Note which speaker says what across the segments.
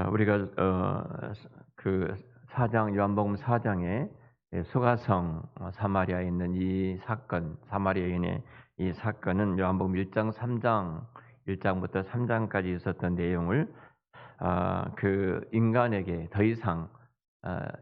Speaker 1: 우리가 그 4장 요한복음 4장에 수가성 사마리아에 있는 이 사건, 사마리아인의 이 사건은 요한복음 1장 3장 1장부터 3장까지 있었던 내용을 그 인간에게 더 이상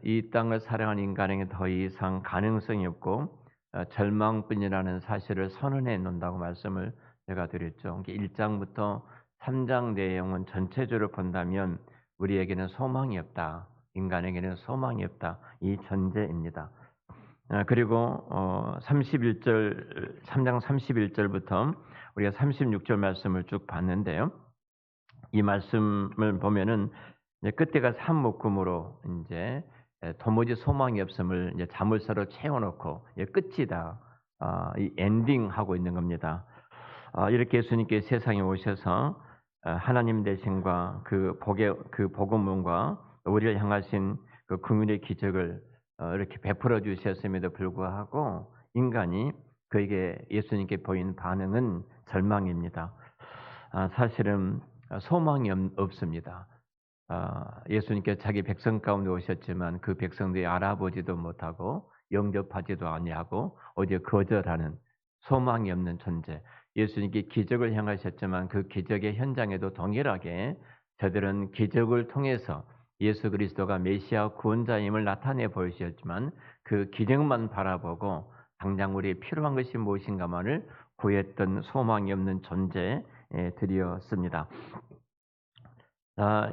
Speaker 1: 이 땅을 살아가는 인간에게 더 이상 가능성이 없고 절망뿐이라는 사실을 선언해 놓는다고 말씀을 제가 드렸죠. 1장부터 3장 내용은 전체적으로 본다면 우리에게는 소망이 없다. 인간에게는 소망이 없다. 이 전제입니다. 그리고 31절 3장 31절부터 우리가 36절 말씀을 쭉 봤는데요. 이 말씀을 보면은 이제 그때가 삼목금으로 이제 도무지 소망이 없음을 이제 자물쇠로 채워 놓고 이제 끝이다. 이 엔딩하고 있는 겁니다. 이렇게 예수님께 세상에 오셔서 하나님 되심과 그 복의 그 복음과 우리를 향하신 그 긍휼의 기적을 이렇게 베풀어 주셨음에도 불구하고 인간이 그에게 예수님께 보인 반응은 절망입니다. 사실은 소망이 없습니다. 예수님께서 자기 백성 가운데 오셨지만 그 백성들이 알아보지도 못하고 영접하지도 아니하고 오히려 거절하는 소망이 없는 존재. 예수님께 기적을 행하셨지만 그 기적의 현장에도 동일하게 저들은 기적을 통해서 예수 그리스도가 메시아 구원자임을 나타내 보이셨지만 그 기적만 바라보고 당장 우리의 필요한 것이 무엇인가만을 구했던 소망이 없는 존재들이었습니다.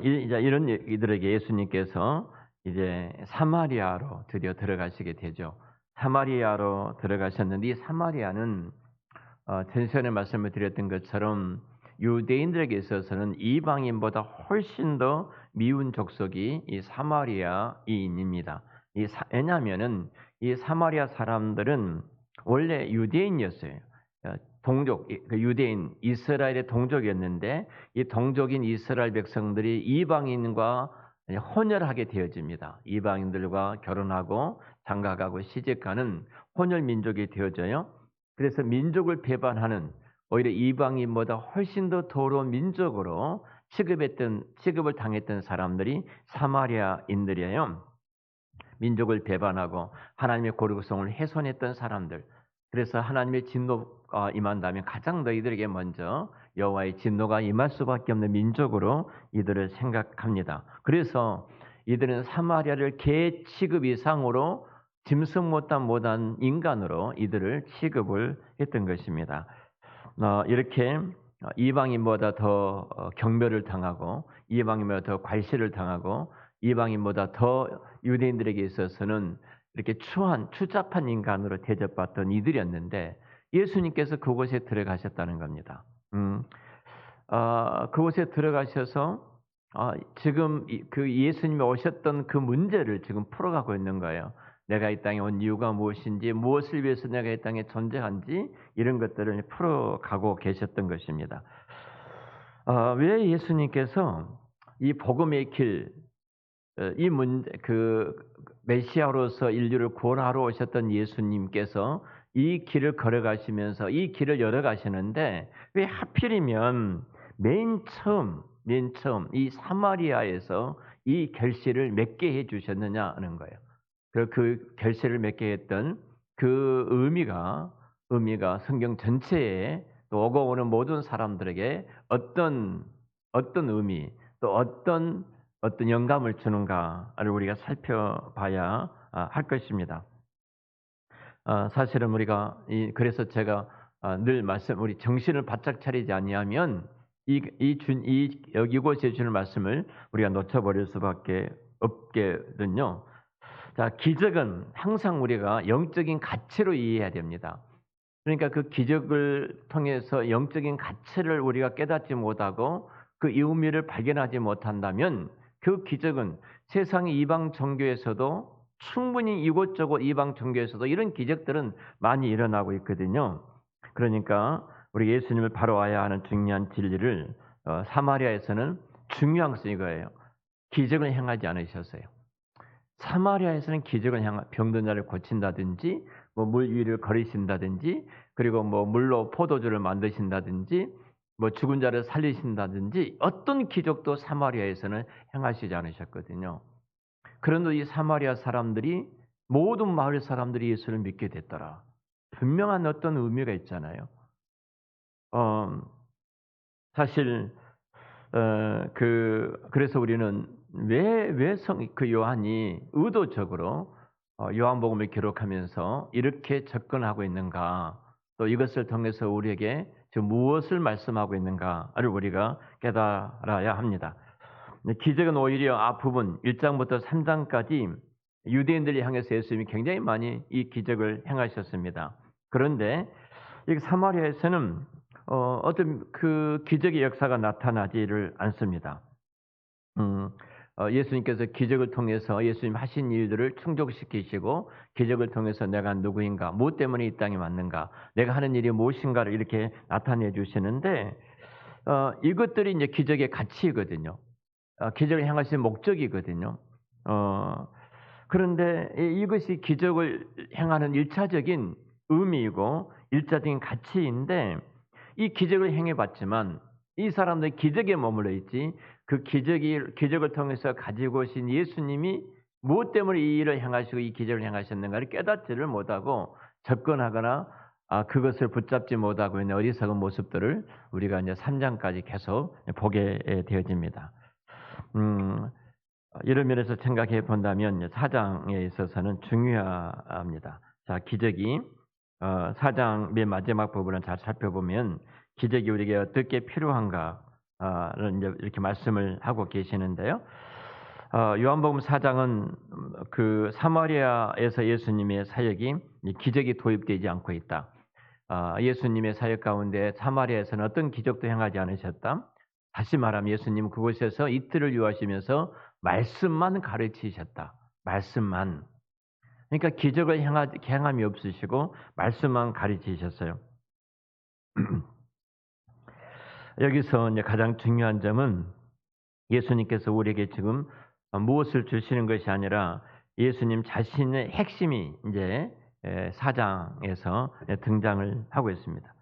Speaker 1: 이런 이들에게 예수님께서 이제 사마리아로 드디어 들어가시게 되죠. 사마리아로 들어가셨는데 이 사마리아는 전시전에 말씀을 드렸던 것처럼 유대인들에게 있어서는 이방인보다 훨씬 더 미운 족속이 이 사마리아인입니다. 왜냐하면은 이 사마리아 사람들은 원래 유대인이었어요. 동족, 그 유대인 이스라엘의 동족이었는데 이 동족인 이스라엘 백성들이 이방인과 혼혈하게 되어집니다. 이방인들과 결혼하고 장가가고 시집가는 혼혈 민족이 되어져요. 그래서 민족을 배반하는 오히려 이방인보다 훨씬 더 더러운 민족으로 취급을 당했던 사람들이 사마리아인들이에요. 민족을 배반하고 하나님의 거룩성을 훼손했던 사람들. 그래서 하나님의 진노가 임한다면 가장 너희들에게 먼저 여호와의 진노가 임할 수밖에 없는 민족으로 이들을 생각합니다. 그래서 이들은 사마리아를 개 취급 이상으로 짐승 못한 인간으로 이들을 취급을 했던 것입니다. 이렇게 이방인보다 더 경멸을 당하고 이방인보다 더 괄시를 당하고 이방인보다 더 유대인들에게 있어서는 이렇게 추잡한 인간으로 대접받던 이들이었는데 예수님께서 그곳에 들어가셨다는 겁니다. 그곳에 들어가셔서 지금 그 예수님이 오셨던 그 문제를 지금 풀어가고 있는 거예요. 내가 이 땅에 온 이유가 무엇인지, 무엇을 위해서 내가 이 땅에 존재한지 이런 것들을 풀어가고 계셨던 것입니다. 왜 예수님께서 이 복음의 길, 이 문제, 그 메시아로서 인류를 구원하러 오셨던 예수님께서 이 길을 걸어가시면서 이 길을 열어가시는데 왜 하필이면 맨 처음 이 사마리아에서 이 결실을 맺게 해주셨느냐 하는 거예요. 그 결실을 맺게 했던 그 의미가 성경 전체에 또 오고 오는 모든 사람들에게 어떤 의미 또 어떤 영감을 주는가를 우리가 살펴봐야 할 것입니다. 사실은 우리가 그래서 제가 늘 우리 정신을 바짝 차리지 아니하면 이곳에 주는 말씀을 우리가 놓쳐버릴 수밖에 없거든요. 자, 기적은 항상 우리가 영적인 가치로 이해해야 됩니다. 그러니까 그 기적을 통해서 영적인 가치를 우리가 깨닫지 못하고 그 의미를 발견하지 못한다면 그 기적은 세상의 이방 종교에서도 충분히 이곳저곳 이방 종교에서도 이런 기적들은 많이 일어나고 있거든요. 그러니까 우리 예수님을 바로 와야 하는 중요한 진리를 사마리아에서는 중요한 것은 이거예요. 기적을 행하지 않으셨어요. 사마리아에서는 기적을 병든 자를 고친다든지 물 위를 걸으신다든지 그리고 물로 포도주를 만드신다든지 뭐 죽은 자를 살리신다든지 어떤 기적도 사마리아에서는 행하시지 않으셨거든요. 그런데 이 사마리아 사람들이 모든 마을 사람들이 예수를 믿게 됐더라. 분명한 어떤 의미가 있잖아요. 어, 사실 그래서 우리는 그 요한이 의도적으로 요한복음을 기록하면서 이렇게 접근하고 있는가, 또 이것을 통해서 우리에게 지금 무엇을 말씀하고 있는가를 우리가 깨달아야 합니다. 기적은 오히려 앞부분 1장부터 3장까지 유대인들을 향해서 예수님이 굉장히 많이 이 기적을 행하셨습니다. 그런데 이 사마리아에서는 어떤 그 기적의 역사가 나타나지를 않습니다. 예수님께서 기적을 통해서 예수님 하신 일들을 충족시키시고 기적을 통해서 내가 누구인가, 무엇 때문에 이 땅에 왔는가, 내가 하는 일이 무엇인가를 이렇게 나타내 주시는데 이것들이 이제 기적의 가치거든요. 기적을 향하신 목적이거든요. 그런데 이것이 기적을 행하는 일차적인 의미이고 일차적인 가치인데 이 기적을 행해봤지만 이 사람들이 기적에 머물러 있지 그 기적을 통해서 가지고 오신 예수님이 무엇 때문에 이 일을 행하시고 이 기적을 행하셨는가를 깨닫지를 못하고 접근하거나 그것을 붙잡지 못하고 있는 어리석은 모습들을 우리가 이제 3장까지 계속 보게 되어집니다. 이런 면에서 생각해 본다면 4장에 있어서는 중요합니다. 자, 기적이 4장 맨 마지막 부분을 잘 살펴보면 기적이 우리에게 어떻게 필요한가를 이제 이렇게 말씀을 하고 계시는데요. 요한복음 4장은 그 사마리아에서 예수님의 사역이 기적이 도입되지 않고 있다. 예수님의 사역 가운데 사마리아에서는 어떤 기적도 행하지 않으셨다. 다시 말하면 예수님 그곳에서 이틀을 유하시면서 말씀만 가르치셨다. 말씀만. 그러니까 기적을 행함이 없으시고 말씀만 가르치셨어요. 여기서 이제 가장 중요한 점은 예수님께서 우리에게 지금 무엇을 주시는 것이 아니라 예수님 자신의 핵심이 이제 4장에서 등장을 하고 있습니다.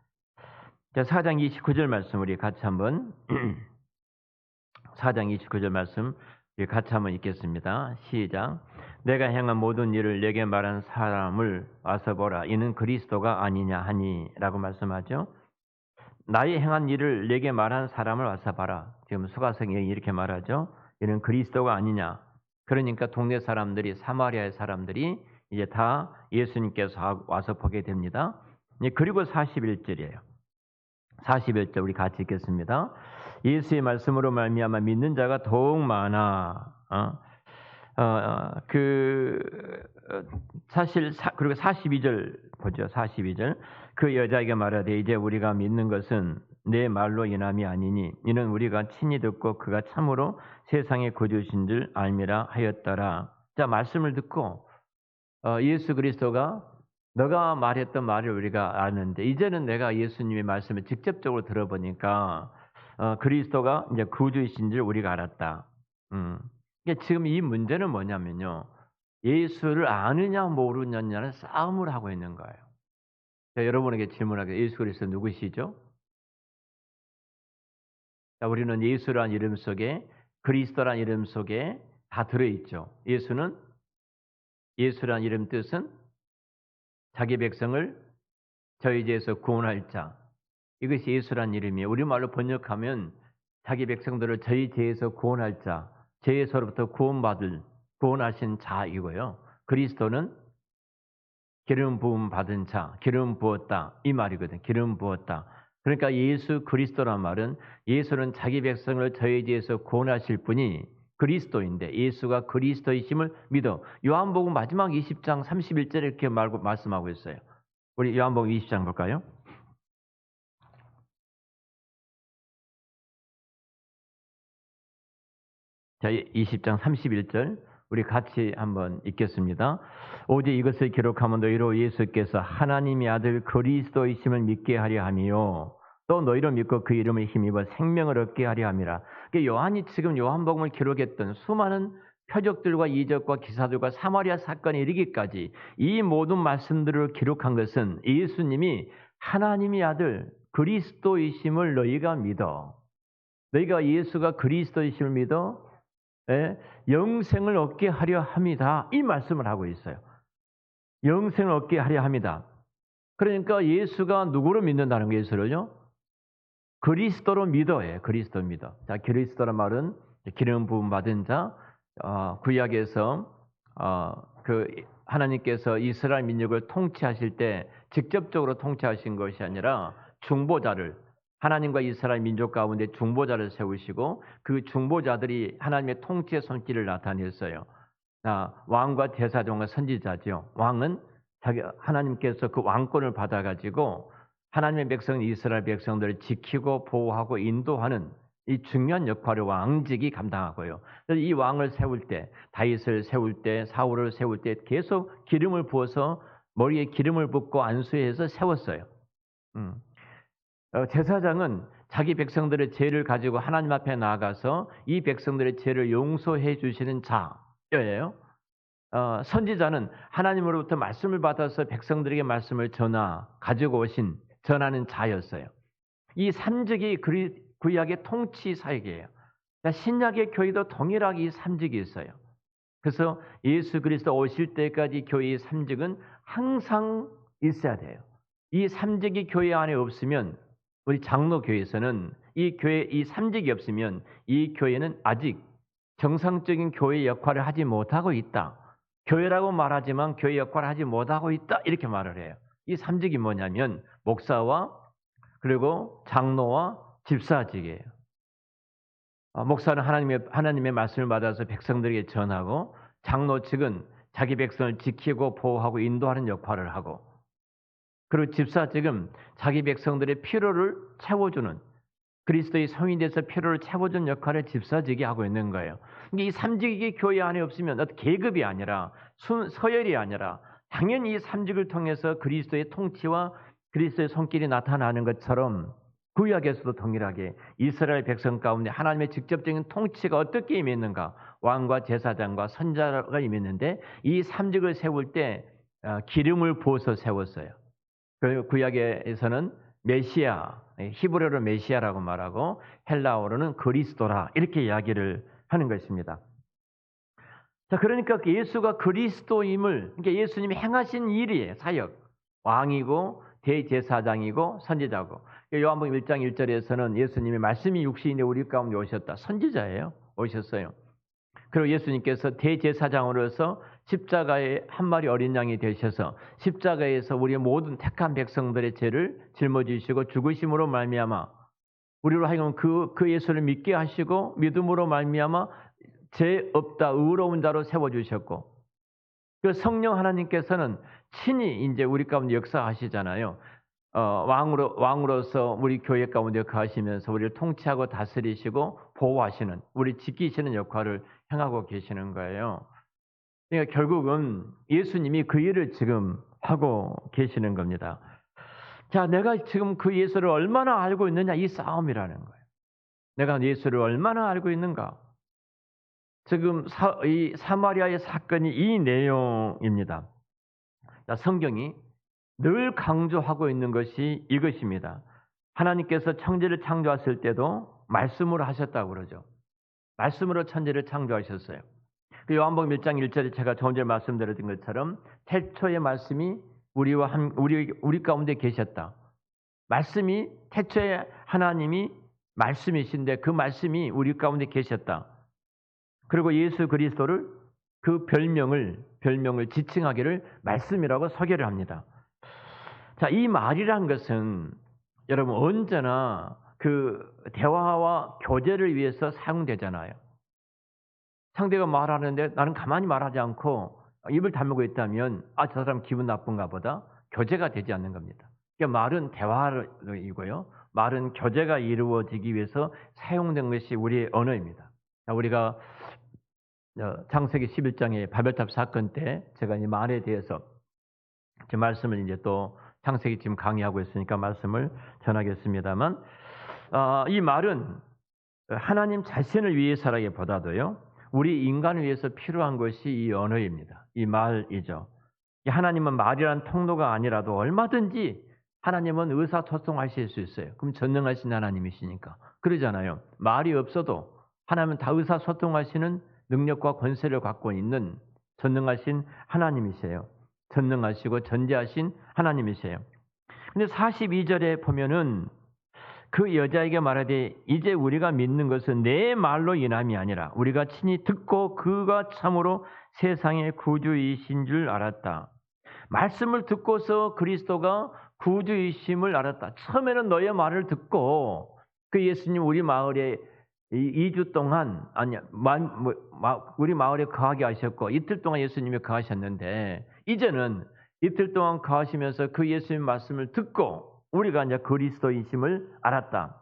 Speaker 1: 자, 4장 29절 말씀 우리 같이 한번 4장 29절 말씀 우리 같이 한번 읽겠습니다. 시작. 내가 행한 모든 일을 내게 말한 사람을 와서 보라. 이는 그리스도가 아니냐 하니라고 말씀하죠. 나의 행한 일을 내게 말한 사람을 와서 봐라. 지금 수가성이 이렇게 말하죠. 이는 그리스도가 아니냐. 그러니까 동네 사람들이 사마리아의 사람들이 이제 다 예수님께서 와서 보게 됩니다. 그리고 41절이에요. 41절 우리 같이 읽겠습니다. 예수의 말씀으로 말미암아 믿는 자가 더욱 많아. 사실 그리고 42절 보죠. 42절 그 여자에게 말하되 이제 우리가 믿는 것은 내 말로 인함이 아니니 이는 우리가 친히 듣고 그가 참으로 세상의 구주신 줄 알미라 하였더라. 자, 말씀을 듣고 예수 그리스도가 너가 말했던 말을 우리가 아는데 이제는 내가 예수님의 말씀을 직접적으로 들어보니까 그리스도가 이제 구주이신 줄 우리가 알았다. 그러니까 지금 이 문제는 뭐냐면요. 예수를 아느냐 모르느냐는 싸움을 하고 있는 거예요. 자, 여러분에게 질문하게 예수 그리스도 누구시죠? 자, 우리는 예수란 이름 속에 그리스도란 이름 속에 다 들어있죠. 예수란 이름 뜻은 자기 백성을 저희 죄에서 구원할 자. 이것이 예수란 이름이에요. 우리말로 번역하면 자기 백성들을 저희 죄에서 구원할 자, 죄에서로부터 구원하신 자이고요. 그리스도는 기름 부음 받은 자, 기름 부었다 이 말이거든요. 기름 부었다. 그러니까 예수 그리스도란 말은 예수는 자기 백성을 저희 죄에서 구원하실 분이 그리스도인데 예수가 그리스도이심을 믿어. 요한복음 마지막 20장 31절에 이렇게 말씀하고 있어요. 우리 요한복음 20장 볼까요? 자, 20장 31절 우리 같이 한번 읽겠습니다. 오직 이것을 기록하면 너희로 예수께서 하나님의 아들 그리스도이심을 믿게 하려 함이요 또 너희로 믿고 그 이름을 힘입어 생명을 얻게 하려 함이라. 그러니까 요한이 지금 요한복음을 기록했던 수많은 표적들과 이적과 기사들과 사마리아 사건에 이르기까지 이 모든 말씀들을 기록한 것은 예수님이 하나님의 아들 그리스도이심을 너희가 믿어. 너희가 예수가 그리스도이심을 믿어 영생을 얻게 하려 함이다. 이 말씀을 하고 있어요. 영생을 얻게 하려 함이다. 그러니까 예수가 누구로 믿는다는 거예요? 예수를요? 그리스도로 믿어요. 그리스도 믿어. 자, 그리스도란 말은 기름 부음 받은 자, 구약에서 그 하나님께서 이스라엘 민족을 통치하실 때 직접적으로 통치하신 것이 아니라 중보자를 하나님과 이스라엘 민족 가운데 중보자를 세우시고 그 중보자들이 하나님의 통치의 손길을 나타냈어요. 왕과 제사장과 선지자죠. 왕은 하나님께서 그 왕권을 받아가지고 하나님의 백성 이스라엘 백성들을 지키고 보호하고 인도하는 이 중요한 역할을 왕직이 감당하고요. 그래서 이 왕을 세울 때, 다윗을 세울 때, 사울을 세울 때 계속 기름을 부어서 머리에 기름을 붓고 안수해서 세웠어요. 제사장은 자기 백성들의 죄를 가지고 하나님 앞에 나아가서 이 백성들의 죄를 용서해 주시는 자예요. 선지자는 하나님으로부터 말씀을 받아서 백성들에게 말씀을 가지고 전하는 자였어요. 이 삼직이 구약의 통치 사역이에요. 신약의 교회도 동일하게 이 삼직이 있어요. 그래서 예수 그리스도 오실 때까지 교회의 삼직은 항상 있어야 돼요. 이 삼직이 교회 안에 없으면 우리 장로교회에서는 이 삼직이 없으면 이 교회는 아직 정상적인 교회 역할을 하지 못하고 있다. 교회라고 말하지만 교회 역할을 하지 못하고 있다. 이렇게 말을 해요. 이 삼직이 뭐냐면 목사와 그리고 장로와 집사직이에요. 목사는 하나님의 말씀을 받아서 백성들에게 전하고 장로 측은 자기 백성을 지키고 보호하고 인도하는 역할을 하고 그리고 집사직은 자기 백성들의 필요를 채워주는 그리스도의 성이 돼서 필요를 채워주는 역할을 집사직이 하고 있는 거예요. 이 삼직이 교회 안에 없으면 계급이 아니라 서열이 아니라 당연히 이 삼직을 통해서 그리스도의 통치와 그리스도의 손길이 나타나는 것처럼 구약에서도 동일하게 이스라엘 백성 가운데 하나님의 직접적인 통치가 어떻게 임했는가 왕과 제사장과 선지자가 임했는데 이 삼직을 세울 때 기름을 부어서 세웠어요. 그리고 구약에서는 메시아, 히브리어로 메시아라고 말하고 헬라어로는 그리스도라 이렇게 이야기를 하는 것입니다. 자, 그러니까 예수가 그리스도임을 그러니까 예수님이 행하신 일이에요. 사역. 왕이고 대제사장이고 선지자고. 요한복음 1장 1절에서는 예수님이 말씀이 육신이 우리 가운데 오셨다. 선지자예요. 오셨어요. 그리고 예수님께서 대제사장으로서 십자가에 한 마리 어린 양이 되셔서 십자가에서 우리의 모든 택한 백성들의 죄를 짊어지시고 죽으심으로 말미암아 우리로 하여금 그 예수를 믿게 하시고 믿음으로 말미암아 죄 없다 의로운 자로 세워 주셨고 그 성령 하나님께서는 친히 이제 우리 가운데 역사하시잖아요. 왕으로서 우리 교회 가운데 거하시면서 우리를 통치하고 다스리시고 보호하시는 우리 지키시는 역할을 행하고 계시는 거예요. 그러니까 결국은 예수님이 그 일을 지금 하고 계시는 겁니다. 자, 내가 지금 그 예수를 얼마나 알고 있느냐 이 싸움이라는 거예요. 내가 예수를 얼마나 알고 있는가? 지금 이 사마리아의 사건이 이 내용입니다. 자, 성경이 늘 강조하고 있는 것이 이것입니다. 하나님께서 천지를 창조하실 때도 말씀으로 하셨다고 그러죠. 말씀으로 천지를 창조하셨어요. 요한복음 1장 1절에 제가 조금 전에 말씀드렸던 것처럼 태초의 말씀이 우리 가운데 계셨다. 말씀이 태초에 하나님이 말씀이신데 그 말씀이 우리 가운데 계셨다. 그리고 예수 그리스도를 그 별명을 지칭하기를 말씀이라고 소개를 합니다. 자, 이 말이란 것은 여러분 언제나 그 대화와 교제를 위해서 사용되잖아요. 상대가 말하는데 나는 가만히 말하지 않고 입을 다물고 있다면 저 사람 기분 나쁜가 보다 교제가 되지 않는 겁니다. 그러니까 말은 대화이고요. 말은 교제가 이루어지기 위해서 사용된 것이 우리의 언어입니다. 자, 우리가 창세기 11장의 바벨탑 사건 때 제가 이 말에 대해서 제 말씀을 이제 또 창세기 지금 강의하고 있으니까 말씀을 전하겠습니다만 이 말은 하나님 자신을 위해서라기보다도요. 우리 인간을 위해서 필요한 것이 이 언어입니다. 이 말이죠. 하나님은 말이란 통로가 아니라도 얼마든지 하나님은 의사소통하실 수 있어요. 그럼 전능하신 하나님이시니까. 그러잖아요. 말이 없어도 하나님은 다 의사소통하시는 능력과 권세를 갖고 있는 전능하신 하나님이세요. 전능하시고 전지하신 하나님이세요. 근데 42절에 보면은 그 여자에게 말하되 이제 우리가 믿는 것은 내 말로 인함이 아니라 우리가 친히 듣고 그가 참으로 세상의 구주이신 줄 알았다. 말씀을 듣고서 그리스도가 구주이심을 알았다. 처음에는 너의 말을 듣고 그 예수님 우리 마을에 2주 동안 우리 마을에 거하게 하셨고 이틀 동안 예수님이 거하셨는데 이제는 이틀 동안 거하시면서 그 예수님 말씀을 듣고 우리가 이제 그리스도이심을 알았다.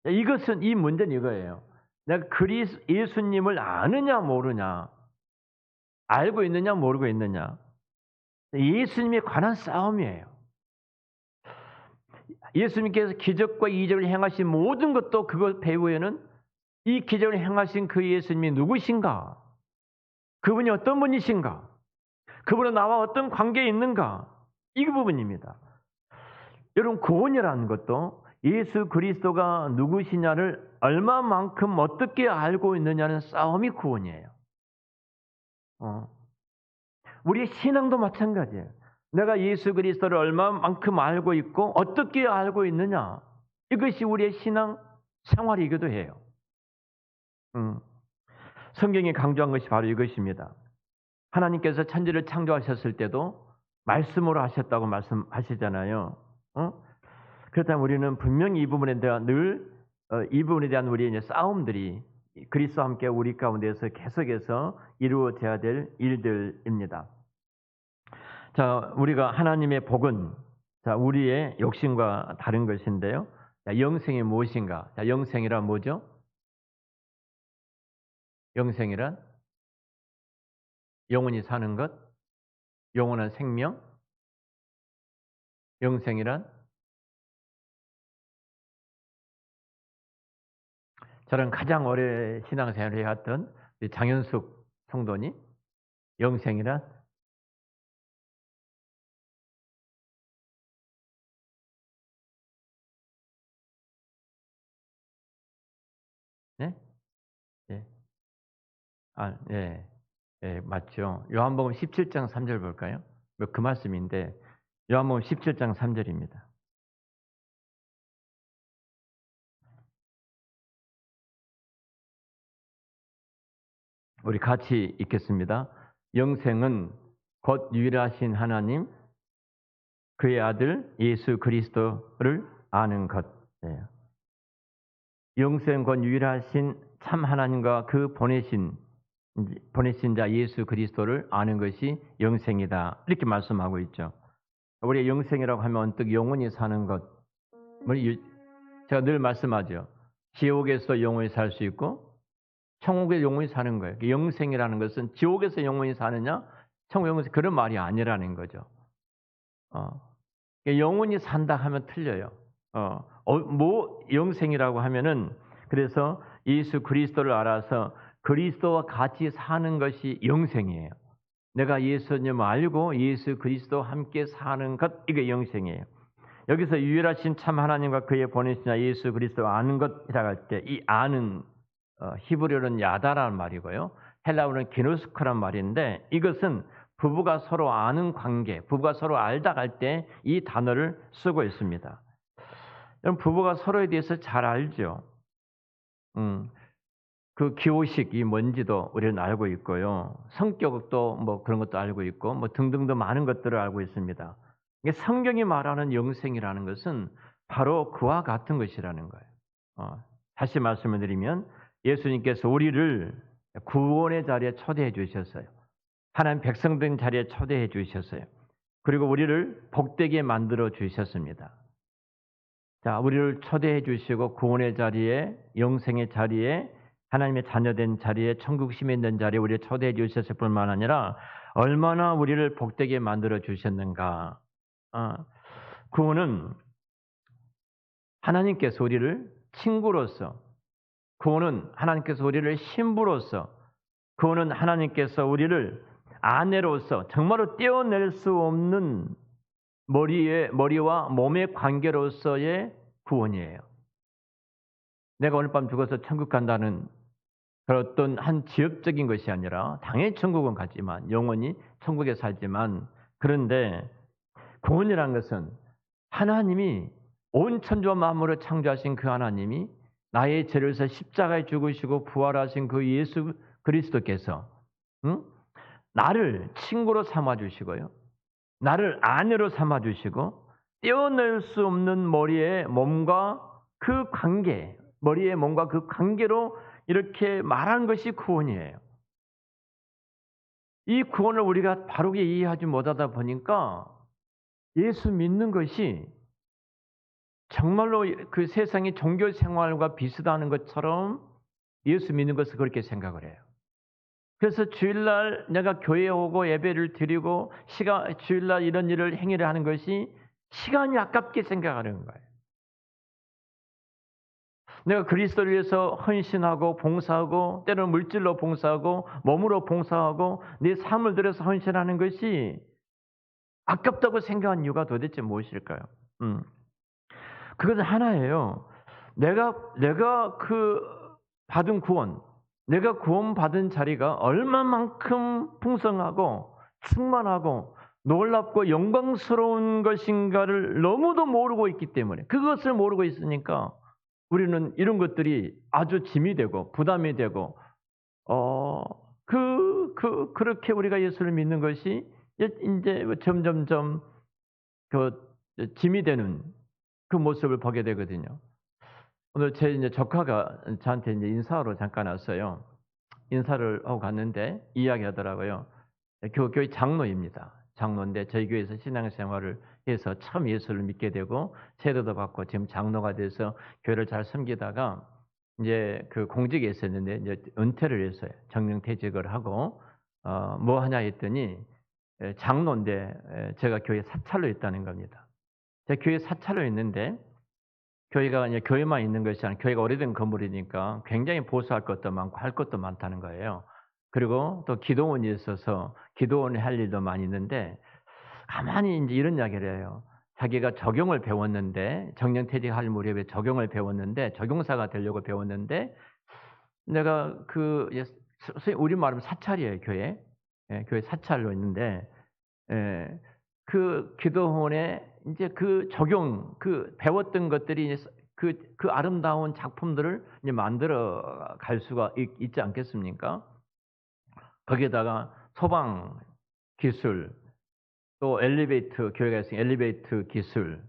Speaker 1: 이것은 이 문제는 이거예요. 내가 예수님을 아느냐 모르냐, 알고 있느냐 모르고 있느냐. 예수님에 관한 싸움이에요. 예수님께서 기적과 이적을 행하신 모든 것도 그것 배후에는 이 기적을 행하신 그 예수님이 누구신가? 그분이 어떤 분이신가? 그분은 나와 어떤 관계에 있는가? 이 부분입니다. 여러분, 구원이라는 것도 예수 그리스도가 누구시냐를 얼마만큼 어떻게 알고 있느냐는 싸움이 구원이에요. 우리의 신앙도 마찬가지예요. 내가 예수 그리스도를 얼마만큼 알고 있고 어떻게 알고 있느냐. 이것이 우리의 신앙 생활이기도 해요. 성경이 강조한 것이 바로 이것입니다. 하나님께서 천지를 창조하셨을 때도 말씀으로 하셨다고 말씀하시잖아요. 그렇다면 우리는 분명히 이 부분에 대한 이 부분에 대한 우리의 이제 싸움들이 그리스도와 함께 우리 가운데서 계속해서 이루어져야 될 일들입니다. 자, 우리가 하나님의 복은 우리의 욕심과 다른 것인데요. 영생이 무엇인가? 영생이란 뭐죠? 영생이란 영원히 사는 것, 영원한 생명. 영생이란 저는 가장 오래 신앙생활을 해왔던 장현숙 성도님, 영생이란 네? 예. 예, 맞죠. 요한복음 17장 3절 볼까요? 그 말씀인데 요한복음 17장 3절입니다. 우리 같이 읽겠습니다. 영생은 곧 유일하신 하나님, 그의 아들 예수 그리스도를 아는 것이에요. 영생 곧 유일하신 참 하나님과 그 보내신 자 예수 그리스도를 아는 것이 영생이다. 이렇게 말씀하고 있죠. 우리의 영생이라고 하면 언뜻 영원히 사는 것. 제가 늘 말씀하죠. 지옥에서 영원히 살 수 있고 천국에서 영원히 사는 거예요. 영생이라는 것은 지옥에서 영원히 사느냐, 천국에서 그런 말이 아니라는 거죠. 영원히 산다 하면 틀려요. 뭐 영생이라고 하면은 그래서 예수 그리스도를 알아서 그리스도와 같이 사는 것이 영생이에요. 내가 예수님을 알고 예수 그리스도와 함께 사는 것, 이게 영생이에요. 여기서 유일하신 참 하나님과 그의 보내신 자 예수 그리스도를 아는 것이라고 할 때 이 아는 히브리어는 야다라는 말이고요. 헬라어는 게노스코란 말인데 이것은 부부가 서로 아는 관계, 부부가 서로 알다 갈 때 이 단어를 쓰고 있습니다. 여러분, 부부가 서로에 대해서 잘 알죠. 그 기호식이 뭔지도 우리는 알고 있고요. 성격도 뭐 그런 것도 알고 있고 뭐 등등등 많은 것들을 알고 있습니다. 성경이 말하는 영생이라는 것은 바로 그와 같은 것이라는 거예요. 다시 말씀을 드리면 예수님께서 우리를 구원의 자리에 초대해 주셨어요. 하나님 백성된 자리에 초대해 주셨어요. 그리고 우리를 복되게 만들어 주셨습니다. 자, 우리를 초대해 주시고 구원의 자리에, 영생의 자리에, 하나님의 자녀된 자리에, 천국심에 있는 자리에 우리를 초대해 주셨을 뿐만 아니라 얼마나 우리를 복되게 만들어 주셨는가. 구원은 하나님께서 우리를 친구로서, 구원은 하나님께서 우리를 신부로서, 구원은 하나님께서 우리를 아내로서 정말로 떼어낼 수 없는 머리와 몸의 관계로서의 구원이에요. 내가 오늘 밤 죽어서 천국 간다는 그런 어떤 한 지역적인 것이 아니라 당연히 천국은 가지만 영원히 천국에 살지만 그런데 구원이라는 것은 하나님이 온 천지와 만물을 창조하신 그 하나님이 나의 죄를 위해서 십자가에 죽으시고 부활하신 그 예수 그리스도께서 응? 나를 친구로 삼아 주시고요. 나를 아내로 삼아 주시고 떼어낼 수 없는 머리의 몸과 그 관계, 머리의 몸과 그 관계로 이렇게 말한 것이 구원이에요. 이 구원을 우리가 바르게 이해하지 못하다 보니까 예수 믿는 것이 정말로 그 세상의 종교 생활과 비슷한 것처럼 예수 믿는 것을 그렇게 생각을 해요. 그래서 주일날 내가 교회에 오고 예배를 드리고 주일날 이런 일을 행위를 하는 것이 시간이 아깝게 생각하는 거예요. 내가 그리스도를 위해서 헌신하고 봉사하고 때로는 물질로 봉사하고 몸으로 봉사하고 내 삶을 들여서 헌신하는 것이 아깝다고 생각한 이유가 도대체 무엇일까요? 음. 그것은 하나예요. 내가 그 받은 구원, 내가 구원받은 자리가 얼마만큼 풍성하고 충만하고 놀랍고 영광스러운 것인가를 너무도 모르고 있기 때문에 그것을 모르고 있으니까 우리는 이런 것들이 아주 짐이 되고 부담이 되고 그렇게 우리가 예수를 믿는 것이 이제 점점점 그 짐이 되는 그 모습을 보게 되거든요. 오늘 제 이제 조카가 저한테 이제 인사하러 잠깐 왔어요. 인사를 하고 갔는데 이야기하더라고요. 교회 장로입니다. 장로인데 저희 교회에서 신앙생활을 해서 처음 예수를 믿게 되고 세례도 받고 지금 장로가 돼서 교회를 잘 섬기다가 이제 그 공직에 있었는데 이제 은퇴를 했어요. 정년퇴직을 하고 뭐 하냐 했더니 장로인데 제가 교회 사찰로 있다는 겁니다. 제가 교회 사찰로 있는데 교회가 이제 교회만 있는 것이 아니라 교회가 오래된 건물이니까 굉장히 보수할 것도 많고 할 것도 많다는 거예요. 그리고 또 기도원이 있어서 기도원이 할 일도 많이 있는데 가만히 인제 이런 이야기를 해요. 자기가 적용을 배웠는데 정년퇴직할 무렵에 적용을 배웠는데 적용사가 되려고 배웠는데 내가 그 소위 우리 말하면 사찰이에요, 교회. 예, 교회 사찰로 있는데 예. 그 기도원에 인제 그 적용 그 배웠던 것들이 이제 그 아름다운 작품들을 이제 만들어 갈 수가 있지 않겠습니까? 거기에다가 소방 기술, 또 엘리베이터 교회가 있으니 엘리베이터 기술,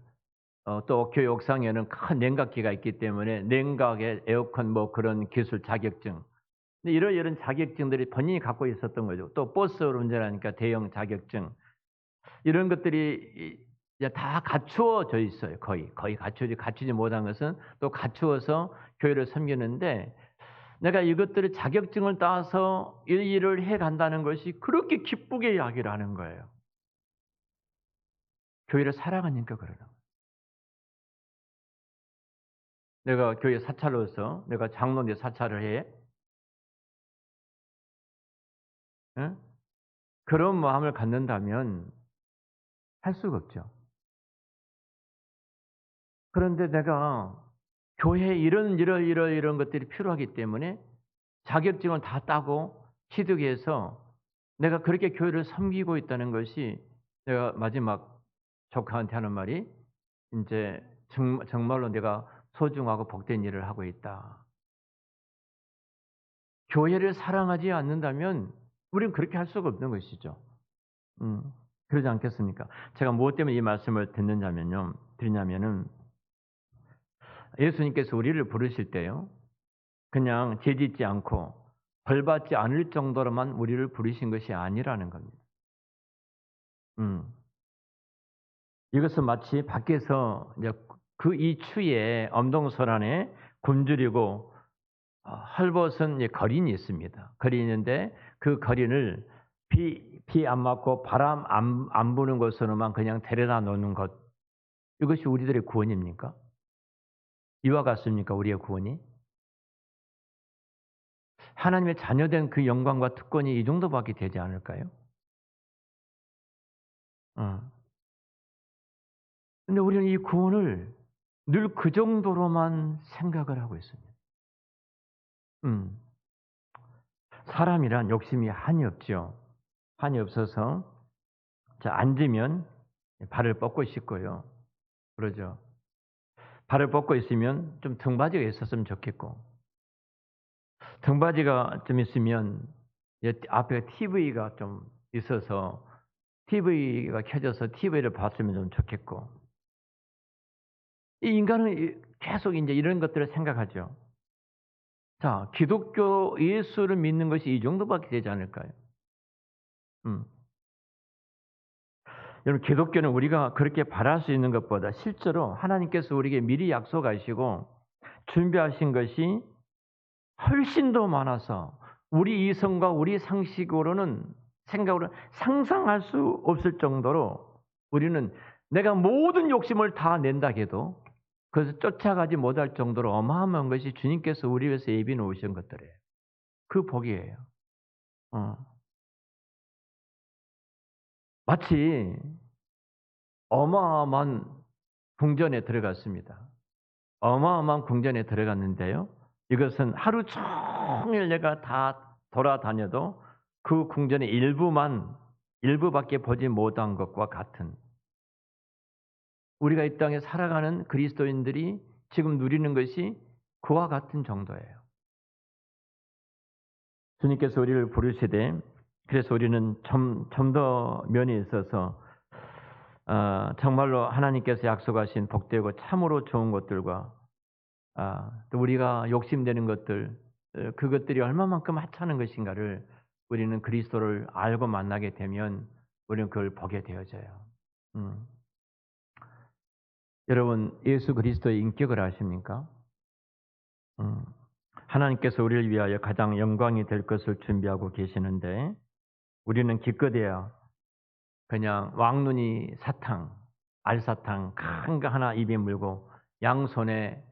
Speaker 1: 또 교회 옥상에는 큰 냉각기가 있기 때문에 냉각에 에어컨 뭐 그런 기술 자격증. 근데 이런 자격증들이 본인이 갖고 있었던 거죠. 또 버스를 운전하니까 대형 자격증. 이런 것들이 이제 다 갖추어져 있어요. 거의 갖추지 못한 것은 또 갖추어서 교회를 섬기는데 내가 이것들을 자격증을 따서 이 일을 해 간다는 것이 그렇게 기쁘게 이야기를 하는 거예요. 교회를 사랑하니까 그러는 거예요. 내가 교회 사찰로서 내가 장로인데 사찰을 해? 예? 그런 마음을 갖는다면 할 수가 없죠. 그런데 내가 교회에 이런 것들이 필요하기 때문에 자격증을 다 따고 취득해서 내가 그렇게 교회를 섬기고 있다는 것이 내가 마지막 조카한테 하는 말이 인제 정말로 내가 소중하고 복된 일을 하고 있다. 교회를 사랑하지 않는다면 우리는 그렇게 할 수가 없는 것이죠. 음. 그러지 않겠습니까? 제가 무엇 때문에 이 말씀을 드리냐면은 예수님께서 우리를 부르실 때요. 그냥 죄 짓지 않고 벌 받지 않을 정도로만 우리를 부르신 것이 아니라는 겁니다. 음. 이것은 마치 밖에서 이제 그 이 추위에 엄동설 안에 굶주리고 헐벗은 이제 거린이 있습니다. 거린이 있는데 그 거린을 비 안 맞고 바람 안 부는 곳으로만 그냥 데려다 놓는 것. 이것이 우리들의 구원입니까? 이와 같습니까? 우리의 구원이? 하나님의 자녀된 그 영광과 특권이 이 정도밖에 되지 않을까요? 어. 근데 우리는 이 구원을 늘 그 정도로만 생각을 하고 있습니다. 음. 사람이란 욕심이 한이 없죠. 한이 없어서 자 앉으면 발을 뻗고 싶고요. 그러죠. 발을 뻗고 있으면 좀 등받이가 있었으면 좋겠고 등받이가 좀 있으면 앞에 TV가 좀 있어서 TV가 켜져서 TV를 봤으면 좀 좋겠고 이 인간은 계속 인제 이런 것들을 생각하죠. 자 기독교 예수를 믿는 것이 이 정도밖에 되지 않을까요? 음. 여러분 기독교는 우리가 그렇게 바랄 수 있는 것보다 실제로 하나님께서 우리에게 미리 약속하시고 준비하신 것이 훨씬 더 많아서 우리 이성과 우리 상식으로는 생각으로 상상할 수 없을 정도로 우리는 내가 모든 욕심을 다 낸다 해도 그래서 쫓아가지 못할 정도로 어마어마한 것이 주님께서 우리 위해서 예비해 놓으신 것들이에요. 그 복이에요. 어. 마치 어마어마한 궁전에 들어갔습니다. 어마어마한 궁전에 들어갔는데요. 이것은 하루 종일 내가 다 돌아다녀도 그 궁전의 일부밖에 보지 못한 것과 같은 우리가 이 땅에 살아가는 그리스도인들이 지금 누리는 것이 그와 같은 정도예요. 주님께서 우리를 부르시되 그래서 우리는 좀 더 면에 있어서 정말로 하나님께서 약속하신 복되고 참으로 좋은 것들과 또 우리가 욕심되는 것들 그것들이 얼마만큼 하찮은 것인가를 우리는 그리스도를 알고 만나게 되면 우리는 그걸 보게 되어져요. 음. 여러분 예수 그리스도의 인격을 아십니까? 음. 하나님께서 우리를 위하여 가장 영광이 될 것을 준비하고 계시는데 우리는 기껏해야 그냥 왕눈이 사탕, 알사탕 큰 거 하나 입에 물고 양손에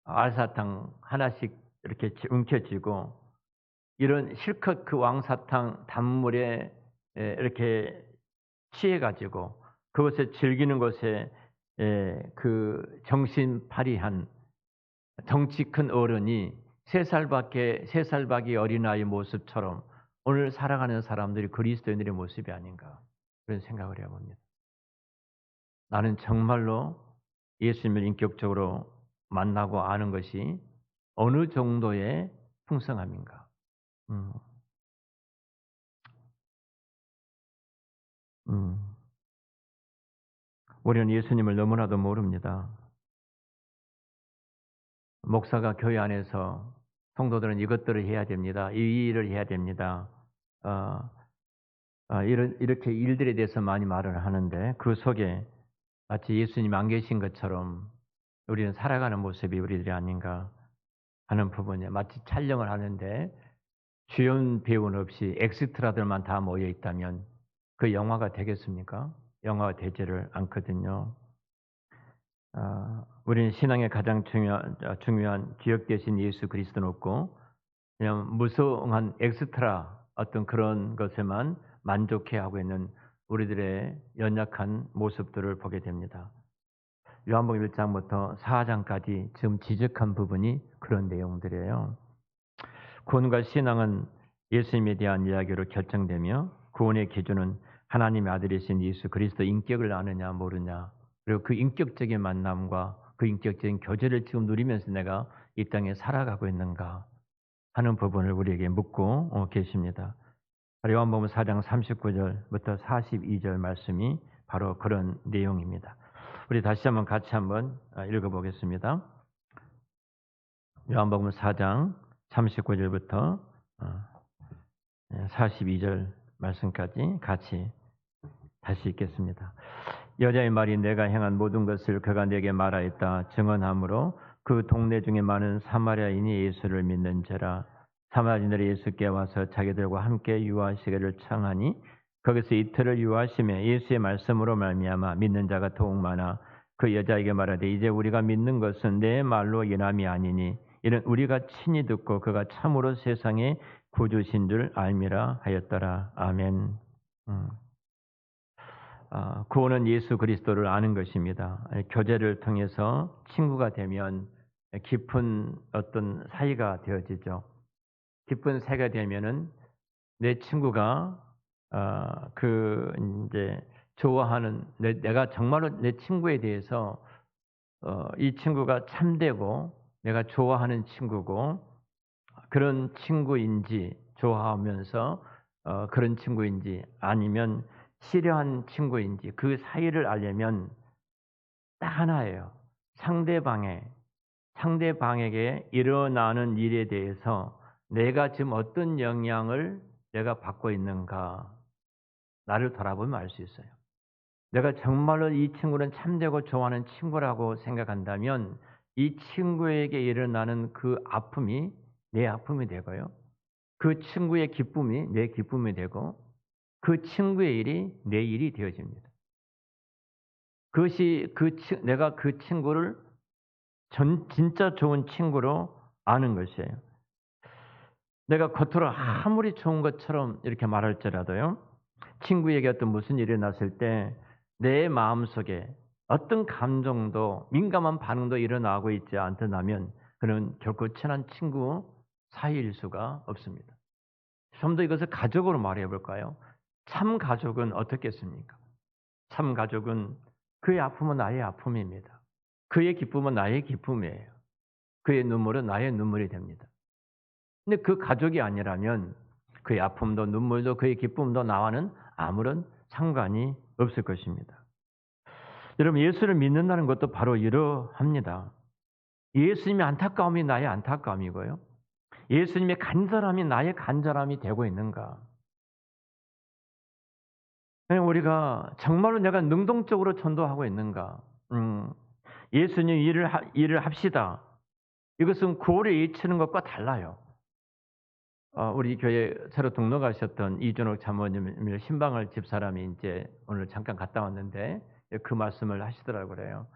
Speaker 1: 알사탕 하나씩 이렇게 움켜쥐고 이런 실컷 그 왕사탕 단물에 이렇게 취해 가지고 그것을 즐기는 것에 그 정신파리한 덩치 큰 어른이 3살밖에 어린아이 모습처럼 오늘 살아가는 사람들이 그리스도인들의 모습이 아닌가 그런 생각을 해 봅니다. 나는 정말로 예수님을 인격적으로 만나고 아는 것이 어느 정도의 풍성함인가. 음. 음. 우리는 예수님을 너무나도 모릅니다. 목사가 교회 안에서 성도들은 이것들을 해야 됩니다. 이 일을 해야 됩니다. 어 이렇게 일들에 대해서 많이 말을 하는데 그 속에 마치 예수님이 안 계신 것처럼 우리는 살아가는 모습이 우리들이 아닌가 하는 부분이에요. 마치 촬영을 하는데 주연 배우는 없이 엑스트라들만 다 모여 있다면 그 영화가 되겠습니까? 영화가 되지를 않거든요. 우리는 신앙의 가장 중요한 기억 대신 예수 그리스도는 없고 그냥 무성한 엑스트라 어떤 그런 것에만 만족해하고 있는 우리들의 연약한 모습들을 보게 됩니다. 요한복음 1장부터 4장까지 지금 지적한 부분이 그런 내용들이에요. 구원과 신앙은 예수님에 대한 이야기로 결정되며 구원의 기준은 하나님의 아들이신 예수 그리스도 인격을 아느냐 모르냐 그리고 그 인격적인 만남과 그 인격적인 교제를 지금 누리면서 내가 이 땅에 살아가고 있는가 하는 부분을 우리에게 묻고 계십니다. 요한복음 4장 39절부터 42절 말씀이 바로 그런 내용입니다. 우리 다시 한번 같이 한번 읽어보겠습니다. 요한복음 4장 39절부터 42절 말씀까지 같이 다시 읽겠습니다. 여자의 말이 내가 행한 모든 것을 그가 내게 말하였다 증언하므로 그 동네 중에 많은 사마리아인이 예수를 믿는지라. 사마리아인들이 예수께 와서 자기들과 함께 유하시기를 청하니 거기서 이틀을 유하심에 예수의 말씀으로 말미암아 믿는 자가 더욱 많아 그 여자에게 말하되 이제 우리가 믿는 것은 내 말로 인함이 아니니 이는 우리가 친히 듣고 그가 참으로 세상의 구주신 줄 알미라 하였더라. 아멘. 구원은 예수 그리스도를 아는 것입니다. 교제를 통해서 친구가 되면 깊은 어떤 사이가 되어지죠. 깊은 사이가 되면은 내 친구가 그 이제 좋아하는 내가 정말로 내 친구에 대해서 이 친구가 참되고 내가 좋아하는 친구고 그런 친구인지 좋아하면서 그런 친구인지 아니면 싫어하는 친구인지 그 사이를 알려면 딱 하나예요. 상대방에게 일어나는 일에 대해서 내가 지금 어떤 영향을 내가 받고 있는가 나를 돌아보면 알 수 있어요. 내가 정말로 이 친구는 참되고 좋아하는 친구라고 생각한다면 이 친구에게 일어나는 그 아픔이 내 아픔이 되고요. 그 친구의 기쁨이 내 기쁨이 되고 그 친구의 일이 내 일이 되어집니다. 그것이 내가 그 친구를 진짜 좋은 친구로 아는 것이에요. 내가 겉으로 아무리 좋은 것처럼 이렇게 말할지라도요. 친구에게 어떤 무슨 일이 났을 때 내 마음속에 어떤 감정도 민감한 반응도 일어나고 있지 않다면 그는 결코 친한 친구 사이일 수가 없습니다. 좀 더 이것을 가족으로 말해 볼까요? 참 가족은 어떻겠습니까? 참 가족은 그의 아픔은 나의 아픔입니다. 그의 기쁨은 나의 기쁨이에요. 그의 눈물은 나의 눈물이 됩니다. 근데 그 가족이 아니라면 그의 아픔도 눈물도 그의 기쁨도 나와는 아무런 상관이 없을 것입니다. 여러분 예수를 믿는다는 것도 바로 이러합니다. 예수님의 안타까움이 나의 안타까움이고요. 예수님의 간절함이 나의 간절함이 되고 있는가? 우리가 정말로 내가 능동적으로 전도하고 있는가? 예수님 일을 합시다. 이것은 구호를 외치는 것과 달라요. 우리 교회 새로 등록하셨던 이준옥 장모님을 신방을 집사람이 이제 오늘 잠깐 갔다 왔는데 그 말씀을 하시더라고요. 그래요.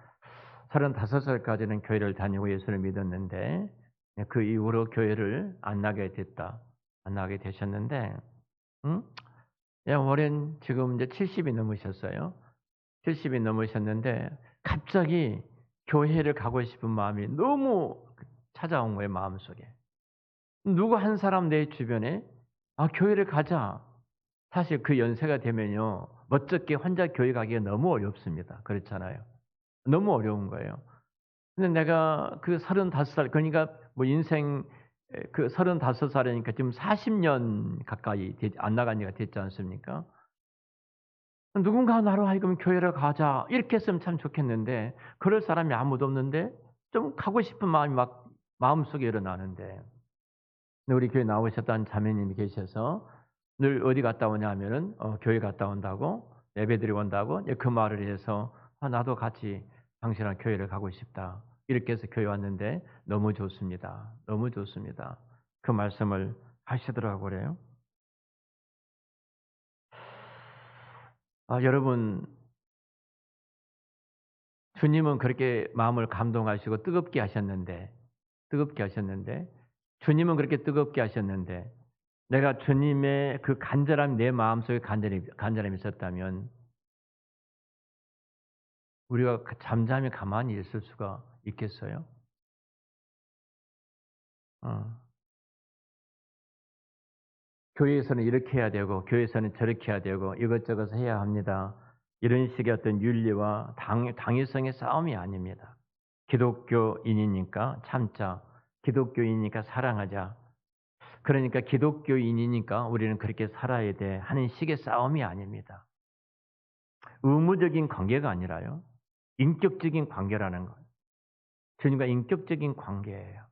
Speaker 1: 35살까지는 교회를 다니고 예수를 믿었는데 그 이후로 교회를 안 나게 되셨는데, 올해는 지금 이제 70이 넘으셨어요. 70이 넘으셨는데 갑자기 교회를 가고 싶은 마음이 너무 찾아온 거예요, 마음속에. 누구 한 사람 내 주변에 교회를 가자. 사실 그 연세가 되면요. 멋쩍게 혼자 교회 가기가 너무 어렵습니다. 그렇잖아요. 너무 어려운 거예요. 근데 내가 그 35살 그러니까 뭐 인생 그 35살이니까 지금 40년 가까이 안 나간 지가 됐지 않습니까? 누군가 나로 하여금 교회를 가자 이렇게 했으면 참 좋겠는데 그럴 사람이 아무도 없는데 좀 가고 싶은 마음이 막 마음속에 일어나는데 우리 교회 나오셨던 자매님이 계셔서 늘 어디 갔다 오냐 하면은 교회 갔다 온다고 예배드리고 온다고 그 말을 해서 나도 같이 당신랑 교회를 가고 싶다. 이렇게 해서 교회 왔는데 너무 좋습니다. 너무 좋습니다. 그 말씀을 하시더라고 그래요. 여러분 주님은 그렇게 마음을 감동하시고 뜨겁게 하셨는데 주님은 그렇게 뜨겁게 하셨는데 내가 주님의 그 간절함이 내 마음속에 간절함이 있었다면 우리가 잠잠히 가만히 있을 수가 있겠어요? 어. 교회에서는 이렇게 해야 되고 교회에서는 저렇게 해야 되고 이것저것 해야 합니다. 이런 식의 어떤 윤리와 당위성의 싸움이 아닙니다. 기독교인이니까 참자. 기독교인이니까 사랑하자. 그러니까 기독교인이니까 우리는 그렇게 살아야 돼 하는 식의 싸움이 아닙니다. 의무적인 관계가 아니라요. 인격적인 관계라는 거예요. 주님과 인격적인 관계예요.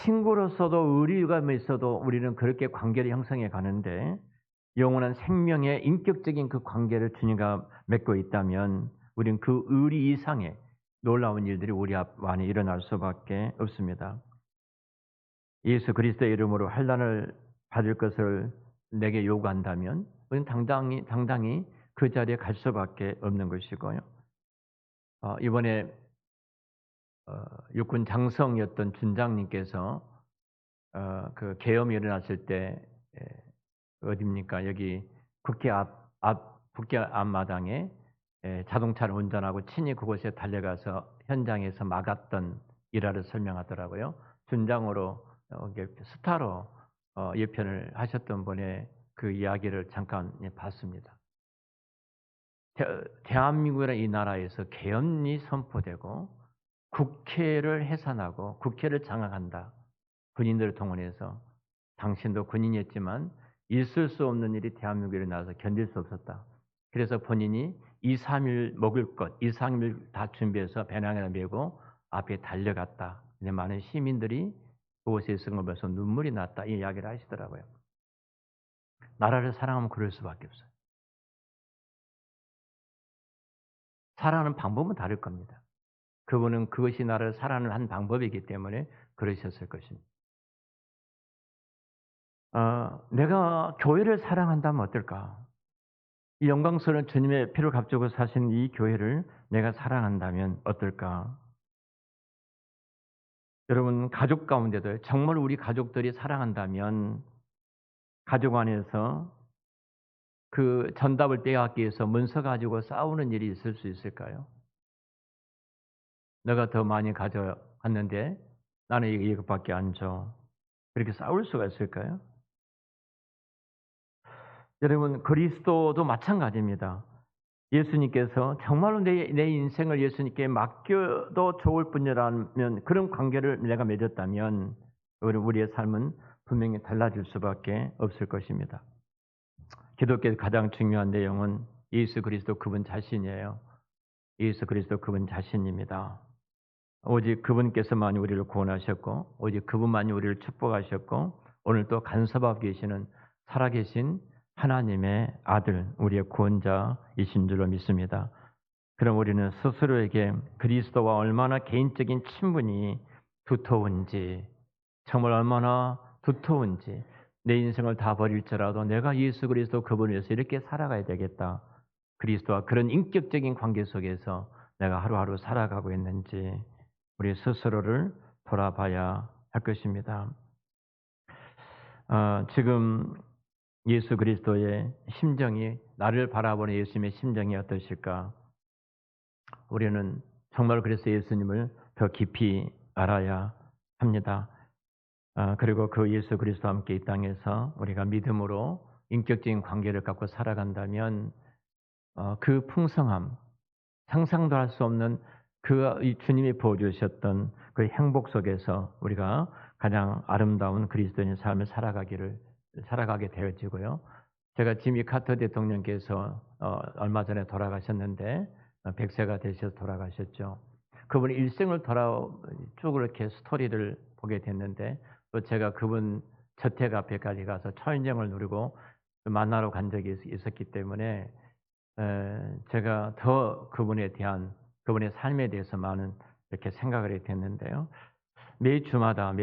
Speaker 1: 친구로서도 의리가 있어도 우리는 그렇게 관계를 형성해 가는데 영원한 생명의 인격적인 그 관계를 주님과 맺고 있다면 우리는 그 의리 이상의 놀라운 일들이 우리 안에 일어날 수밖에 없습니다. 예수 그리스도의 이름으로 환난을 받을 것을 내게 요구한다면 우리는 당당히 그 자리에 갈 수밖에 없는 것이고요. 이번에 육군 장성이었던 준장님께서 그 계엄이 일어났을 때 어디입니까? 여기 국회 북계 앞마당에 자동차를 운전하고 친히 그곳에 달려가서 현장에서 막았던 일화를 설명하더라고요. 준장으로 이게 스타로 예편을 하셨던 분의 그 이야기를 잠깐 봤습니다. 대한민국이라는 이 나라에서 계엄이 선포되고 국회를 해산하고 국회를 장악한다. 군인들을 동원해서 당신도 군인이었지만 있을 수 없는 일이 대한민국에 일어나서 견딜 수 없었다. 그래서 본인이 2, 3일 먹을 것, 2, 3일 다 준비해서 배낭에다 메고 앞에 달려갔다. 근데 많은 시민들이 그곳에 있은 걸 보면서 눈물이 났다. 이 이야기를 하시더라고요. 나라를 사랑하면 그럴 수밖에 없어요. 사랑하는 방법은 다를 겁니다. 그분은 그것이 나를 사랑하는 한 방법이기 때문에 그러셨을 것입니다. 내가 교회를 사랑한다면 어떨까? 이 영광스러운 주님의 피를 값주고 사신 이 교회를 내가 사랑한다면 어떨까? 여러분, 가족 가운데도 정말 우리 가족들이 사랑한다면 가족 안에서 그 전답을 빼앗기 위해서 문서 가지고 싸우는 일이 있을 수 있을까요? 내가 더 많이 가져왔는데 나는 이것밖에 안 줘. 그렇게 싸울 수가 있을까요? 여러분, 그리스도도 마찬가지입니다. 예수님께서 정말로 내 인생을 예수님께 맡겨도 좋을 뿐이라면 그런 관계를 내가 맺었다면 우리의 삶은 분명히 달라질 수밖에 없을 것입니다. 기독교의 가장 중요한 내용은 예수 그리스도 그분 자신이에요. 예수 그리스도 그분 자신입니다. 오직 그분께서만이 우리를 구원하셨고 오직 그분만이 우리를 축복하셨고 오늘 또 간섭하고 계시는 살아계신 하나님의 아들, 우리의 구원자이신 줄로 믿습니다. 그럼 우리는 스스로에게 그리스도와 얼마나 개인적인 친분이 두터운지, 정말 얼마나 두터운지, 내 인생을 다 버릴지라도 내가 예수 그리스도 그분을 위해서 이렇게 살아가야 되겠다. 그리스도와 그런 인격적인 관계 속에서 내가 하루하루 살아가고 있는지 우리 스스로를 돌아봐야 할 것입니다. 지금 예수 그리스도의 심정이, 나를 바라보는 예수님의 심정이 어떠실까? 우리는 정말 그래서 예수님을 더 깊이 알아야 합니다. 그리고 그 예수 그리스도와 함께 이 땅에서 우리가 믿음으로 인격적인 관계를 갖고 살아간다면 그 풍성함, 상상도 할 수 없는 이 주님이 부어주셨던 그 행복 속에서 우리가 가장 아름다운 그리스도인의 삶을 살아가게 되어지고요. 제가 지미 카터 대통령께서 얼마 전에 돌아가셨는데 100세가 되셔서 돌아가셨죠. 그분의 일생을 쭉 이렇게 스토리를 보게 됐는데 또 제가 그분 저택 앞에까지 가서 초인종을 누르고 만나러 간 적이 있었기 때문에 제가 더 그분의 삶에 대해서 많은 이렇게 생각을 하게 됐는데요. 매 주마다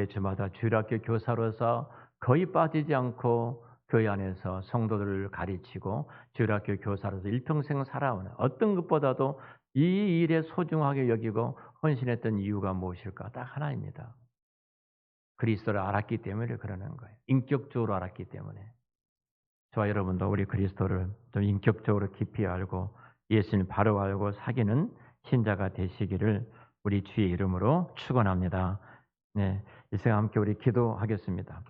Speaker 1: 주일학교 교사로서 거의 빠지지 않고 교회 안에서 성도들을 가르치고 주일학교 교사로서 일평생 살아오는 어떤 것보다도 이 일에 소중하게 여기고 헌신했던 이유가 무엇일까? 딱 하나입니다. 그리스도를 알았기 때문에 그러는 거예요. 인격적으로 알았기 때문에. 저와 여러분도 우리 그리스도를 좀 인격적으로 깊이 알고 예수님 바로 알고 사귀는 신자가 되시기를 우리 주의 이름으로 축원합니다. 네, 이 시간 함께 우리 기도하겠습니다.